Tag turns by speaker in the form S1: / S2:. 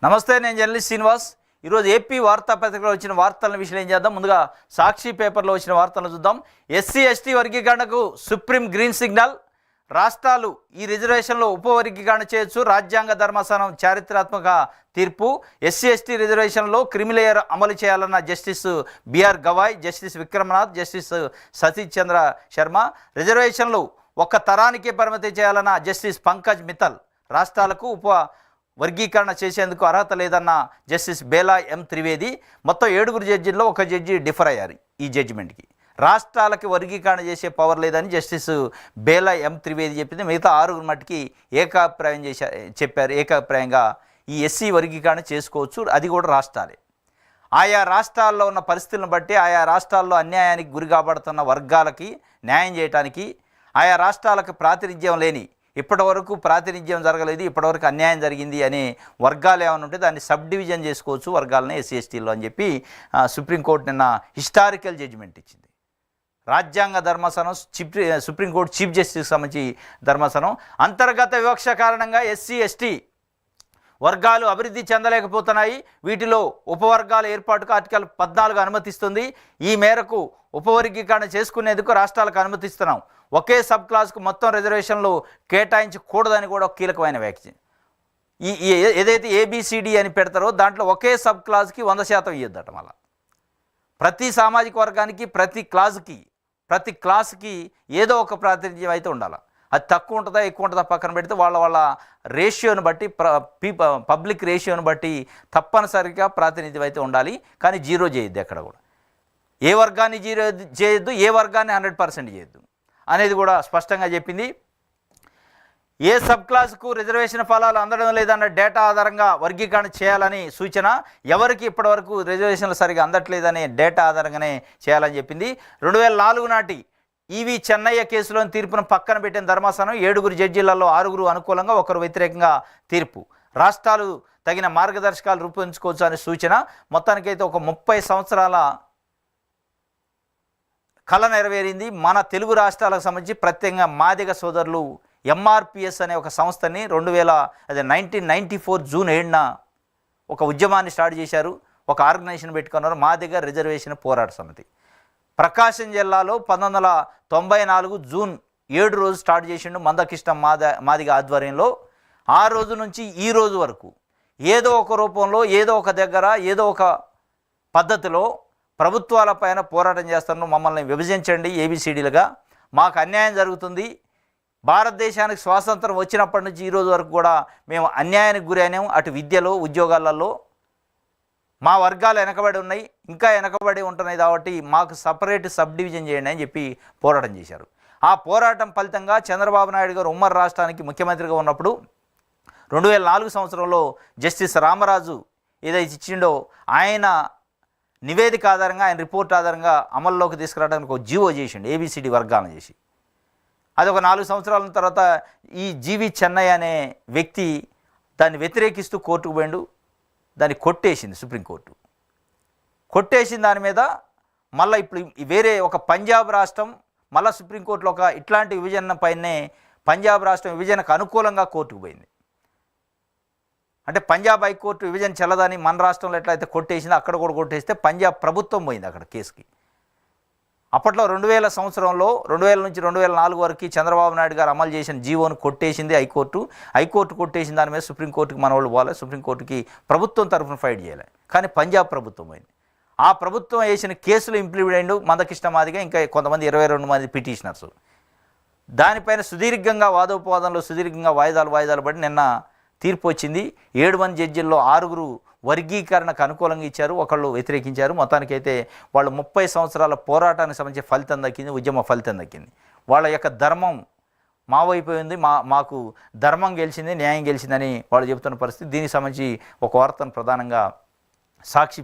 S1: నమస్తే, నేను జర్నలిస్ట్ శ్రీనివాస్. ఈరోజు ఏపీ వార్తాపత్రికలో వచ్చిన వార్తలను విశ్లేషణ చేద్దాం. ముందుగా సాక్షి పేపర్లో వచ్చిన వార్తలను చూద్దాం. ఎస్సీ ఎస్టీ వర్గీకరణకు సుప్రీం గ్రీన్ సిగ్నల్. రాష్ట్రాలు ఈ రిజర్వేషన్లో ఉపవర్గీకరణ చేయొచ్చు. రాజ్యాంగ ధర్మాసనం చారిత్రాత్మక తీర్పు. ఎస్సీ ఎస్టీ రిజర్వేషన్లో క్రిమిలేయర్ అమలు చేయాలన్న justice B R Gavai, justice Vikramnath, justice Satish Chandra Sharma. రిజర్వేషన్లు ఒక్క తరానికే పరిమితి చేయాలన్న జస్టిస్ పంకజ్ మిత్తల్. రాష్ట్రాలకు వర్గీకరణ చేసేందుకు అర్హత లేదన్న జస్టిస్ బేలా ఎం త్రివేది. మొత్తం 7 జడ్జీల్లో ఒక జడ్జి డిఫర్ అయ్యారు ఈ జడ్జిమెంట్కి. రాష్ట్రాలకి వర్గీకరణ చేసే పవర్ లేదని జస్టిస్ బేలా ఎం త్రివేది చెప్పింది. మిగతా 6 మట్టికి ఏకాభిప్రాయం చెప్పారు. ఏకాభిప్రాయంగా ఈ ఎస్సీ వర్గీకరణ చేసుకోవచ్చు, అది కూడా రాష్ట్రాలే. ఆయా రాష్ట్రాల్లో ఉన్న పరిస్థితులను బట్టి ఆయా రాష్ట్రాల్లో అన్యాయానికి గురి కాబడుతున్న వర్గాలకి న్యాయం చేయడానికి, ఆయా రాష్ట్రాలకు ప్రాతినిధ్యం లేని, ఇప్పటివరకు ప్రాతినిధ్యం జరగలేదు, ఇప్పటివరకు అన్యాయం జరిగింది అనే వర్గాలు ఏమైనా ఉంటే దాన్ని సబ్ డివిజన్ చేసుకోవచ్చు వర్గాలని ఎస్సీ ఎస్టీలో అని చెప్పి సుప్రీంకోర్టు నిన్న హిస్టారికల్ జడ్జిమెంట్ ఇచ్చింది. రాజ్యాంగ ధర్మాసనం, సుప్రీంకోర్టు చీఫ్ జస్టిస్కి సంబంధించి ధర్మాసనం అంతర్గత వివక్ష కారణంగా ఎస్సీ ఎస్టీ వర్గాలు అభివృద్ధి చెందలేకపోతున్నాయి. వీటిలో ఉపవర్గాల ఏర్పాటుకు ఆర్టికల్ 14 అనుమతిస్తుంది. ఈ మేరకు ఉపవర్గీకరణ చేసుకునేందుకు రాష్ట్రాలకు అనుమతిస్తున్నాం. ఒకే సబ్ క్లాస్కు మొత్తం రిజర్వేషన్లు కేటాయించకూడదని కూడా కీలకమైన వ్యాఖ్య. ఈ ఏదైతే ఏబిసిడి అని పెడతారో దాంట్లో ఒకే సబ్ క్లాస్కి 100% ఇవ్వద్దట. మళ్ళీ ప్రతి సామాజిక వర్గానికి ప్రతి క్లాస్కి ఏదో ఒక ప్రాతినిధ్యం అయితే ఉండాలి. అది తక్కువ ఉంటుందా ఎక్కువ ఉంటుందా పక్కన పెడితే వాళ్ళ రేషియోని బట్టి, పబ్లిక్ రేషియోని బట్టి తప్పనిసరిగా ప్రాతినిధ్యం అయితే ఉండాలి. కానీ జీరో చేయొద్దు, ఎక్కడ కూడా ఏ వర్గాన్ని జీరో చేయొద్దు, ఏ వర్గాన్ని 100% చేయొద్దు అనేది కూడా స్పష్టంగా చెప్పింది. ఏ సబ్ క్లాసుకు రిజర్వేషన్ ఫలాలు అందడం లేదన్న డేటా ఆధారంగా వర్గీకరణ చేయాలని సూచన. ఎవరికి ఇప్పటివరకు రిజర్వేషన్లు సరిగా అందట్లేదనే డేటా ఆధారంగానే చేయాలని చెప్పింది. 2004 నాటి ఈవి చెన్నయ్య కేసులోని తీర్పును పక్కన పెట్టిన ధర్మాసనం 7 జడ్జీలలో 6 అనుకూలంగా 1 వ్యతిరేకంగా తీర్పు. రాష్ట్రాలు తగిన మార్గదర్శకాలు రూపొందించుకోవచ్చు అనే సూచన. మొత్తానికైతే ఒక 30 సంవత్సరాల కళ నెరవేరింది. మన తెలుగు రాష్ట్రాలకు సంబంధించి ప్రత్యేకంగా మాదిగ సోదరులు ఎంఆర్పిఎస్ అనే ఒక సంస్థని 1994 జూన్ 7న ఒక ఉద్యమాన్ని స్టార్ట్ చేశారు. ఒక ఆర్గనైజేషన్ పెట్టుకున్నారు, మాదిగ రిజర్వేషన్ పోరాట సమితి. ప్రకాశం జిల్లాలో 1994 జూన్ 7 రోజు స్టార్ట్ చేసిండు మందకృష్ణ మాదిగ ఆధ్వర్యంలో. ఆ రోజు నుంచి ఈ రోజు వరకు ఏదో ఒక రూపంలో, ఏదో ఒక దగ్గర, ఏదో ఒక పద్ధతిలో ప్రభుత్వాలపైన పోరాటం చేస్తున్నారు. మమ్మల్ని విభజించండి ఏబిసిడీలుగా, మాకు అన్యాయం జరుగుతుంది. భారతదేశానికి స్వాతంత్రం వచ్చినప్పటి నుంచి ఈ రోజు వరకు కూడా మేము అన్యాయానికి గురైనాము. అటు విద్యలో, ఉద్యోగాలలో మా వర్గాలు వెనకబడి ఉన్నాయి, ఇంకా వెనకబడి ఉంటున్నాయి. కాబట్టి మాకు సపరేట్ సబ్ డివిజన్ చేయండి అని చెప్పి పోరాటం చేశారు. ఆ పోరాటం ఫలితంగా చంద్రబాబు నాయుడు గారు ఉమ్మడి రాష్ట్రానికి ముఖ్యమంత్రిగా ఉన్నప్పుడు 2004 సంవత్సరంలో జస్టిస్ రామరాజు ఏదైతే ఇచ్చిండో ఆయన నివేదిక ఆధారంగా, ఆయన రిపోర్ట్ ఆధారంగా అమల్లోకి తీసుకురావడానికి ఒక జీవో చేసిండు ఏబిసిడి వర్గాలను చేసి. అది ఒక 4 సంవత్సరాల తర్వాత ఈ జీవి చెన్నయ్య అనే వ్యక్తి దాన్ని వ్యతిరేకిస్తూ కోర్టుకు పోయిండు. దాన్ని కొట్టేసింది సుప్రీంకోర్టు. కొట్టేసిన దాని మీద మళ్ళీ ఇప్పుడు వేరే ఒక పంజాబ్ రాష్ట్రం మళ్ళీ సుప్రీంకోర్టులో ఒక ఇట్లాంటి విభజన పైనే పంజాబ్ రాష్ట్రం విభజనకు అనుకూలంగా కోర్టుకు పోయింది. అంటే పంజాబ్ హైకోర్టు విభజన చెల్లదని మన రాష్ట్రంలో ఎట్లయితే కొట్టేసిందో అక్కడ కూడా కొట్టేస్తే పంజాబ్ ప్రభుత్వం పోయింది అక్కడ కేసుకి. అప్పట్లో 2000 సంవత్సరంలో 2000 నుంచి 2004 వరకు చంద్రబాబు నాయుడు గారు అమలు చేసిన జీవోను కొట్టేసింది హైకోర్టు కొట్టేసిన దాని మీద సుప్రీంకోర్టుకి మన వాళ్ళు పోలే, సుప్రీంకోర్టుకి ప్రభుత్వం తరఫున ఫైట్ చేయాలి. కానీ పంజాబ్ ప్రభుత్వం పోయింది. ఆ ప్రభుత్వం వేసిన కేసులు ఇంప్లిమెంట్ అయ్యిండు మందకృష్ణ మాదిగా ఇంకా కొంతమంది 22 మంది పిటిషనర్స్. దానిపైన సుదీర్ఘంగా వాదోపవాదంలో సుదీర్ఘంగా వాయిదాలు పడి నిన్న తీర్పు వచ్చింది. 7 మంది జడ్జిల్లో 6 వర్గీకరణకు అనుకూలంగా ఇచ్చారు, ఒకళ్ళు వ్యతిరేకించారు. మొత్తానికైతే వాళ్ళు 30 సంవత్సరాల పోరాటానికి సంబంధించి ఫలితం దక్కింది, ఉద్యమ ఫలితం దక్కింది. వాళ్ళ యొక్క ధర్మం మా వైపు ఉంది, మాకు ధర్మం గెలిచింది, న్యాయం గెలిచిందని వాళ్ళు చెబుతున్న పరిస్థితి. దీనికి సంబంధించి ఒక వార్తను ప్రధానంగా సాక్షి